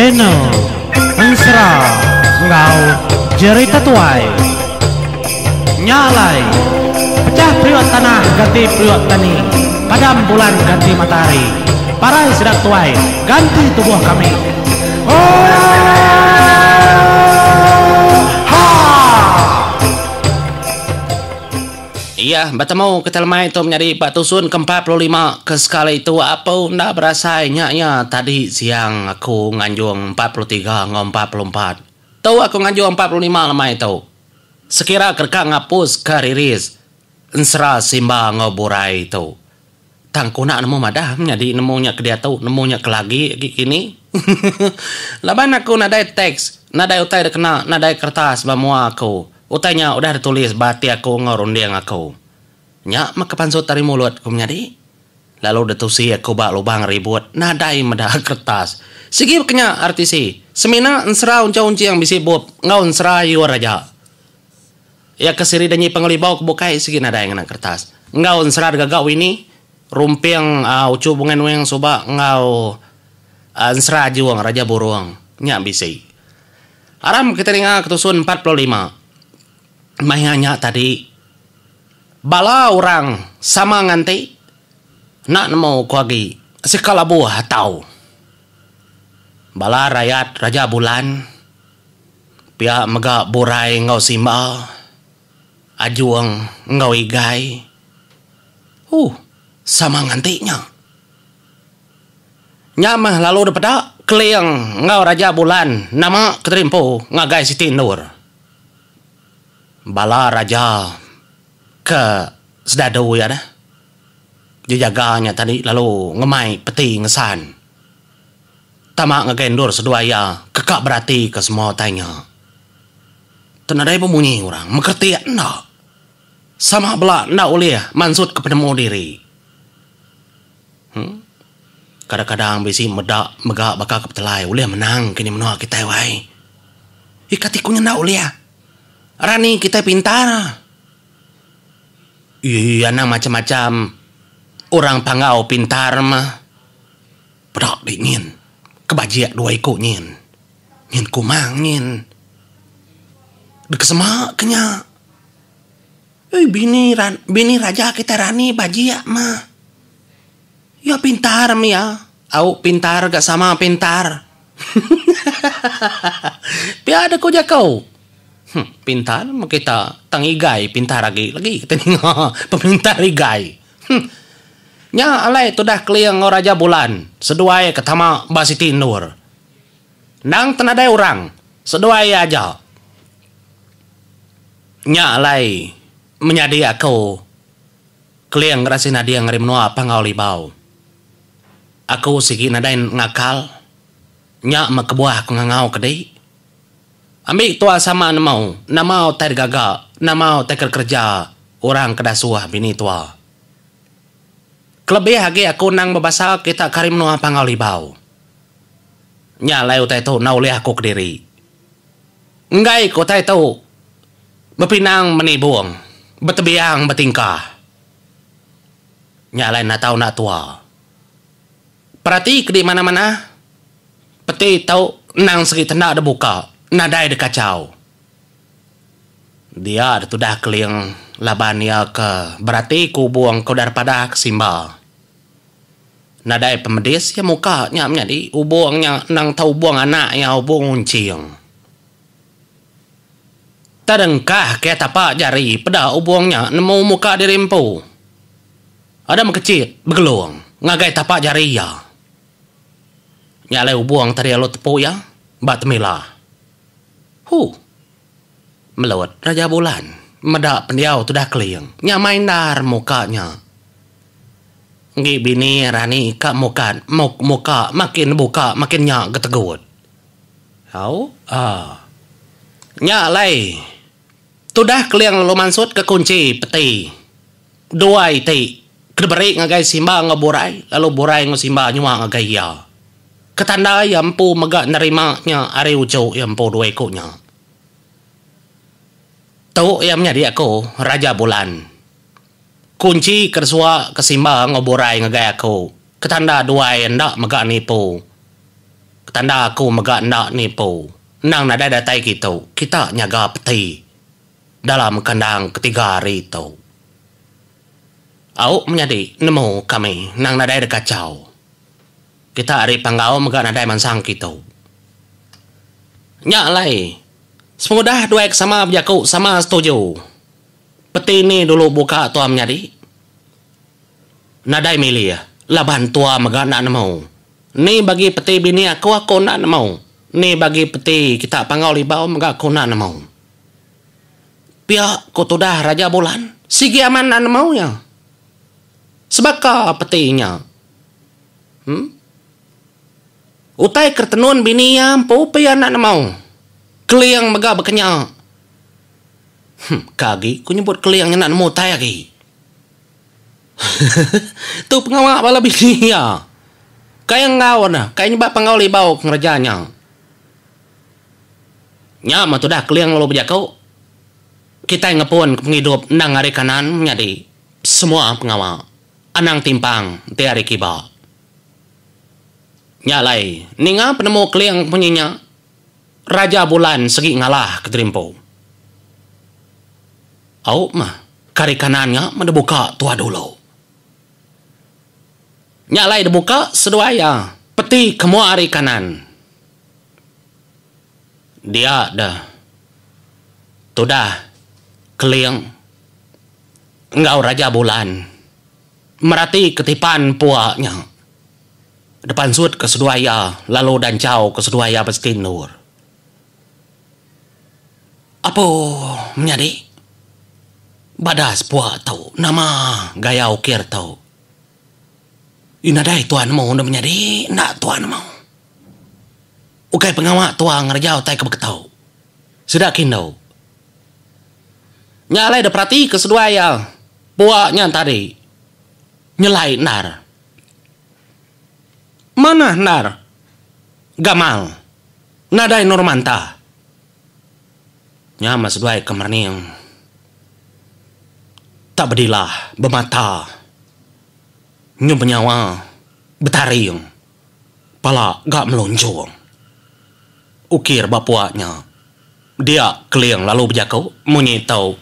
channel Ensra ngau jerita tuai nyalai pecah priok tanah ganti priok tani padam bulan ganti matahari parai sedang tuai ganti tubuh kami. Iya, bertemu kita lemah itu menjadi Pak Tusun ke-45 ke skala itu apa ndak berasa nya tadi siang aku nganjung 43 ngom 44. Tahu aku nganjung 45 lemah itu. Sekira kerka ngapus kariris ensra simba ngoburai itu. Tangkuna nemu madah menjadi nemunya ke dia tahu nemunya ke lagi gini. Laban aku nadai teks, nadai utai kena nadai kertas bamua aku. Utanya udah ditulis bati aku ngorunding aku. Nyak makapansut dari mulut aku menjadi. Lalu detusi aku bak lubang ribut nadai medah kertas. Sigi kenya artisi. Semina ensra unca-unci yang bisi bob ngau ensra yu raja. Ya kesiri danyi pengelibau kebukai sigi nadai ngana kertas. Ngau ensra gagau ini rumpiang ucu bungen weng soba ngau ensra juang raja buruang. Nyak bisi. Aram kita dengar ketusun 45. Mahanya tadi bala orang sama nganti nak nemu kuagi sekala buah tahu bala rakyat raja bulan pihak mega burai ngau simba ajuang ngau igai sama ngantinya nyamah lalu dapat keliang ngau raja bulan nama keterimpo ngagai Siti Nur. Bala raja ke sedadu ya dah. Jajaganya tadi lalu ngemai peti ngesan. Tamak ngegendur seduaya kekak berarti ke semua tanya. Tenadai pemunyi orang mengerti endak. Sama belak endak ulih mansut ke penemu diri. Kadang-kadang bisi medak megak bakal kepetelai ulih menang kini menua kita wai. Ikatikunya endak ulih. Rani kita pintar. Iya nang macam-macam orang pangau pintar mah. Bedak dingin. Kebajiak dua ikut nyin. Nyin kumang nyin. Dek semak kenya. Bini raja kita Rani bajiak mah. Ya pintar mah ya. Au pintar gak sama pintar. Piada kau jakau. Pintar kita tangigai pintar lagi kita tengok pemintar igai. Nya alai tu dah kliang raja bulan seduai ketama Mbak Siti Nur. Nang tenadai orang seduai aja. Nya alai menyadi aku kliang rasin nadia ngarimnoa pangau libau. Aku sigi nadai ngakal. Nya makebuah aku ngangau kedai. Ambil tua sama namau tai gagak, namau tai kerja orang kedasuah bini tua. Kelebih lagi aku nang babasa kita karim nuah pangau libau. Nyalai utai tu nauli aku kediri. Enggak ku tai tu bepinang menibung, betebiang betingkah. Nyalai na tau na tua. Perhati ke di mana-mana. Peti tau nang segi tenda ada buka. Nadai de kacau. Dia ada tu dah keliang labania ke berarti ku buang kau daripada simba. Nadai pemedis ya mukanya menjadi ubuangnya nang tahu buang anak yang ubuang unciang. Tadengkah kaya tapak jari pada ubuangnya nemu muka dirimpu. Ada mekecit begeluang ngagai tapak jari ya. Nyalai ubuang tadi lo tepu ya bat milah. Melawat raja bulan medak pendiau tu dah keliang nyamain dar mukanya. Ngi bini Rani kak muka makin buka makin nyak getegut. Nyak lay tu dah keliang lalu mansut ke kunci peti dua iti kedeberi ngagai simba ngaburai lalu burai ngasimba nyua ngagai ya. Ketanda yampu megak nerimanya are ucau yampu dua ikutnya. Tahu yang menjadi aku raja bulan. Kunci kersua kesimba ngoborai ngagay aku. Ketanda dua endak megak nipu. Tanda aku megak nak nipu. Nang nada datai kita nyaga peti dalam kandang ketiga hari itu. Au menjadi nemu kami nang nada ada kacau. Kita hari panggau megak nada mansang kita. Nyak lai. Semudah dua ek sama berjaku sama setuju. Peti ni dulu buka tua menjadi. Nadai milih ya. Laban tua megak nak nemu. Ni bagi peti bini aku nak nemu. Ni bagi peti kita panggau libau megak aku nak nemu. Pihak ku tudah Raja Bulan. Sigi aman nak nemu ya. Sebaka petinya. Utai kertenun bini yang pupi anak mau. Keliang megak berkenyak. Kagi, ku nyebut keliangnya nak nemu utai lagi. Tu pengawak bala bini ya. Kaya ngau na, kaya nyebab pengau libau kerajanya. Nya mah tu dah keliang lalu berjakau. Kita ngepun penghidup nang hari kanan menjadi semua pengawak. Anang timpang ti hari kiba. Nyalai, ninga penemu keliang punyinya. Raja Bulan segi ngalah keterimpo. Au mah, kari kanannya mendebuka tua dulu. Nyalai debuka seduaya, peti kemua hari kanan. Dia dah. Tudah, keliang. Engkau Raja Bulan. Merati ketipan puaknya. Depan sud ke seduaya, lalu dan jauh ke seduaya bestinur. Apa menjadi? Badas puak tau, nama gaya ukir tau. Inadai tuan mau udah menjadi, nak tuan mau. Ukai pengawak tuang ngerjau tai kebeketau. Sudah kindau. Nyalai dah perhati ke seduaya, puaknya tadi. Nyelai nar. Mana nar? Gamal. Nadai Normanta. Nya mas duai kemerning. Tak bedilah bermata. Nyu penyawa betaring. Pala gak melonjong. Ukir bapuaknya. Dia keliang lalu berjakau menyitau.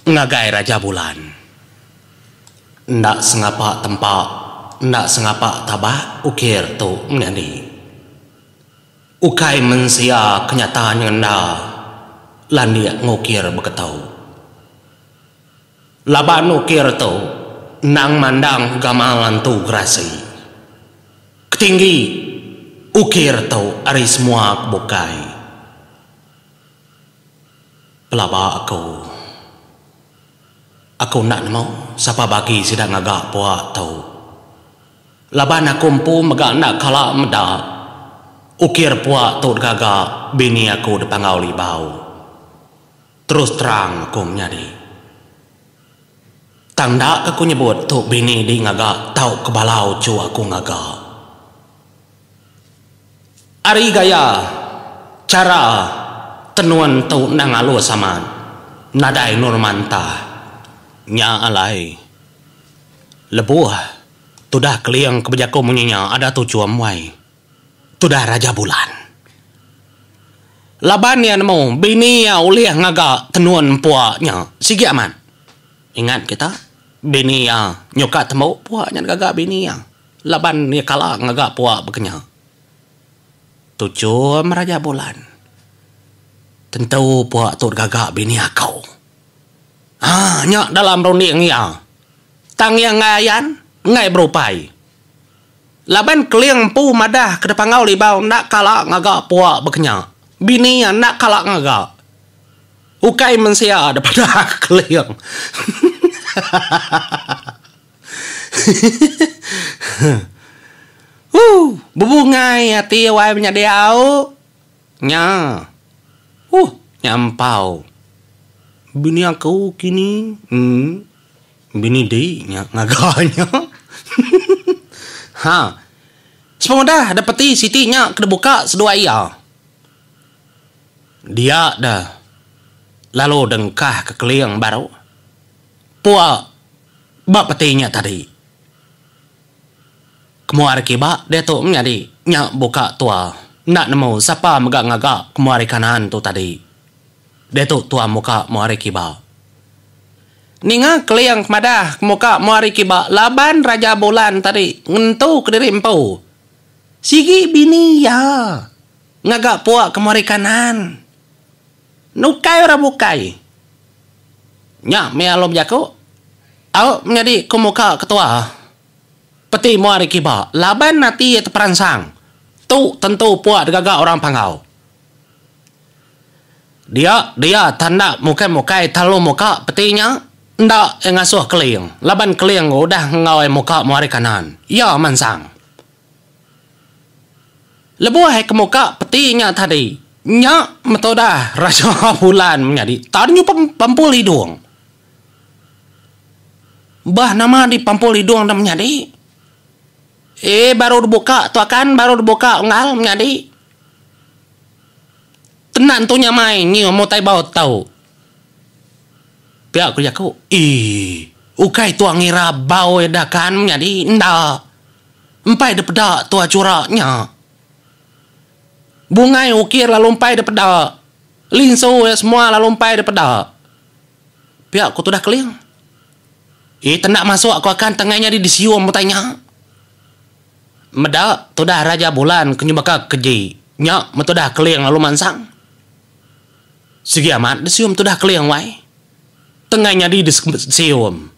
Ngagai Raja Bulan. Ndak sengapa tempat, ndak sengapa tabah ukir tu menjadi. Ukai mensia kenyataan yang dah landia ngukir beketau. Laban ukir tu nang mandang gamalan tu grasi. Ketinggi ukir tu ari semua kebukai. Pelaba Aku nak nemu siapa bagi sidang agak puak tau. Laban aku empu megak nak kalak medak. Ukir puak tu gagak bini aku depangau libau. Terus terang aku menjadi. Tanda aku nyebut tu bini di ngagak tau kebalau cu aku ngagak. Ari gaya cara tenuan tu nang alu saman. Nadai Normanta. Nya alai lebuh tudah keliang kebijakau munyinya ada tujuan muai tudah Raja Bulan laban ya nemu bini ya uliah ngaga tenuan puaknya sigi aman ingat kita bini ya nyoka temu puaknya ngaga bini ya laban ya kalah ngaga puak bekenya tujuan Raja Bulan tentu puak tu gaga bini aku. Nyak dalam runding ya. Tang yang ngayan, ngai berupai. Laban keliang pu madah ke depan ngau libau nak kalak ngagak puak bekenya. Bini yang nak kalak ngagak. Ukai mensia daripada keliang. Bubungai hati awai menyadiau. Nya. Nyampau. Bini aku kini bini dia ngaganya. Semoga dah dapeti sitinya kena buka sedua ia. Dia dah lalu dengkah ke keliang baru. Puak bak petinya tadi. Kemuari kiba dia tu menjadi nyak buka tua. Nak nemu siapa megak-ngagak kemuari kanan tu tadi. Dia tu tua muka muari kiba. Ninga keliang kemadah muka muari kiba laban Raja Bulan tadi ngentu kediri empu. Sigi bini ya. Ngagak puak kemuari kanan. Nukai ora bukai. Nyak me alom jaku. Au menjadi kemuka ketua. Peti muari kiba. Laban nanti itu peransang. Tu tentu puak gagak orang pangau. Dia tanda muka-mukai talu muka petinya. Ndak ngasuh keliang. Laban keliang udah ngawai muka muari kanan. Ya mansang. Lebuh kemuka petinya tadi. Nya metoda Raja Bulan menjadi tadinya pampul hidung. Bah nama di pampul hidung dah menjadi. Baru dibuka tu akan baru dibuka ngal menjadi. Tenan tu nyamai nyi mau tai bau tahu. Pihak aku jaku. Ukai tu ngira bau edakan menjadi ndak. Empai de pedak tu curaknya. Bungai ukir lalu umpai de pedak. Linso semua lalu umpai de pedak. Pihak aku tu dah keliang. Tendak masuk aku akan tengahnya di disium bertanya. Medak tu dah Raja Bulan kenyubaka keji. Nyak metu dah keliang lalu mansang. Segi amat disium tu dah keliang wai. Tengahnya di disium.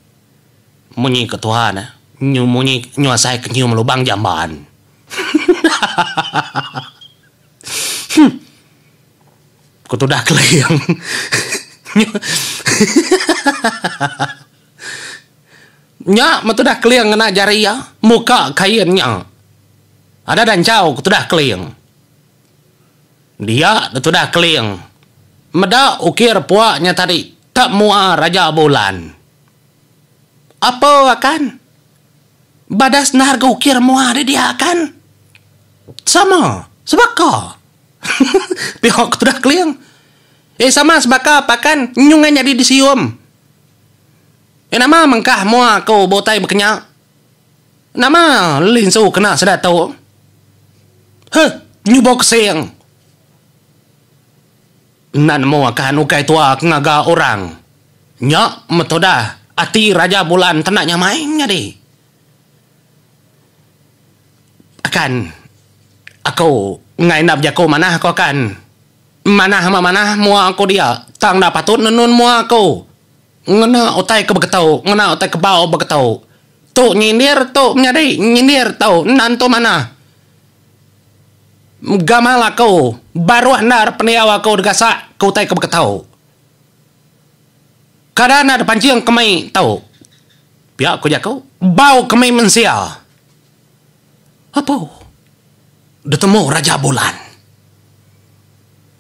Munyi ketua na. Munyi nyuasai kenyium lubang jamban. Ku tu dah keliang. Nyak metu dah keliang kena jari ya. Muka kainnya. Ada dan jauh ku tu dah keliang. Dia tu dah keliang. Medak ukir puaknya tadi. Tak mua Raja Bulan. Apa akan? Badas narga ukir mua dia akan? Sama. Sebaka. Pihak tu dah keliang. Sama sebaka apakan? Nyungannya di disium. Nama mengkah mua kau botai berkenyak. Nama linsu kena sedar tahu. Nyubok siang. Nan mua akan ukai tua ngaga orang. Nyak metoda ati Raja Bulan tenaknya mainnya deh. Akan aku ngainap jako manah kau kan. Manah mua aku dia. Tang dah patut nenun mua aku. Ngena otai ke begetau. Ngena otai ke bau begetau. Tu nyindir tu menjadi nyindir tau. Nan tu mana? Gamal aku. Baru andar peniaw aku degasak. Kau otai ke begetau. Kadang ada pancing kemai tau. Biar aku jakau. Bau kemai mensia. Apa? Detemu Raja Bulan.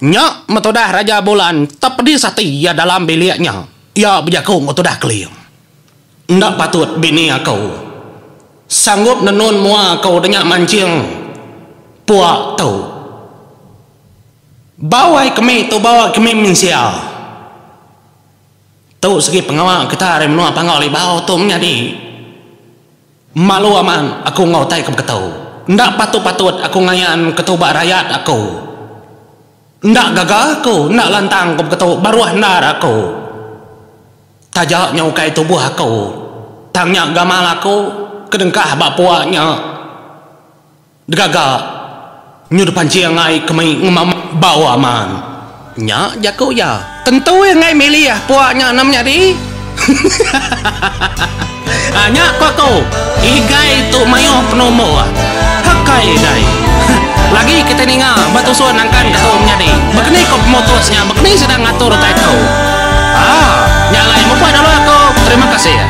Nyak metodah Raja Bulan tak pedih sati ya dalam biliknya. Ya berjakung metodah keliang. Ndak patut bini aku. Sanggup nenun mua kau denyak mancing. Puak tau. Bawai kami tu bawa kami mensia. Tu segi pengawal kita remnua pangau li bau tu menjadi. Malu aman aku ngautai ke ketau. Ndak patut-patut aku ngayan ketubak rakyat aku. Ndak gagah aku, ndak lantang ke ketau baruah ndar aku. Tajaknya ukai tubuh aku. Tangnya gamal aku kedengkah bapuaknya. Degagak nyuruh pancing ngai kemai ngemam bawa aman. Nya jaku ya. Tentu yang ngai milih ya puaknya namanya di. Hanya kau igai tu mayo penomo. Hakai dai. Lagi kita ninga batu suan angkan kau menjadi. Begini kau motornya, begini sedang ngatur tahu. Nyalai mau pada lo aku. Terima kasih ya.